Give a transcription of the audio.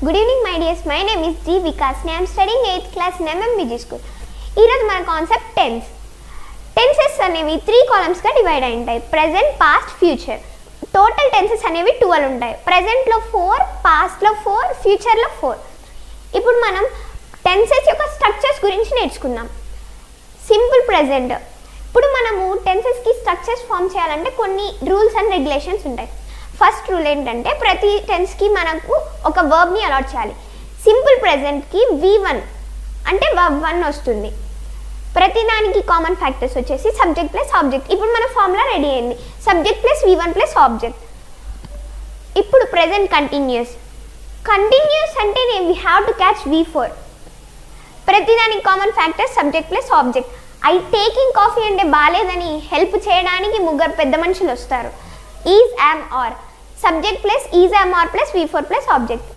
Good evening, my dears. My name is G. Vikas. I am studying 8th class in MMBG school. ఈరోజు మన concept tenses అనేవి 3 columns గా divide అయి ఉంటాయి. Present, past, future. Total tenses అనేవి 12 ఉంటాయి. Present లో 4, పాస్ట్ లో 4, ఫ్యూచర్ లో 4. ఇప్పుడు మనం టెన్సెస్ యొక్క స్ట్రక్చర్స్ గురించి నేర్చుకుందాం. Simple present. ఇప్పుడు మనము టెన్సెస్ కి స్ట్రక్చర్స్ ఫామ్ చేయాలంటే కొన్ని రూల్స్ అండ్ రెగ్యులేషన్స్ ఉంటాయి. ఫస్ట్ రూల్ ఏంటంటే ప్రతి టెన్స్కి మనకు ఒక వర్బ్ని అలాట్ చేయాలి. సింపుల్ ప్రెజెంట్కి V1 అంటే వర్బ్ 1 వస్తుంది. ప్రతిదానికి కామన్ ఫ్యాక్టర్స్ వచ్చేసి సబ్జెక్ట్ ప్లస్ ఆబ్జెక్ట్. ఇప్పుడు మన ఫార్ములా రెడీ అయింది, subject plus V1 plus object. ఇప్పుడు ప్రెజెంట్ కంటిన్యూస్. కంటిన్యూస్ అంటే we have to catch V4. ప్రతిదానికి common factors subject plus object. Taking coffee అంటే బాగాలేదని హెల్ప్ చేయడానికి ముగ్గురు పెద్ద మనుషులు వస్తారు. Is, am, are. Subject plus is, am, are plus V4 plus object.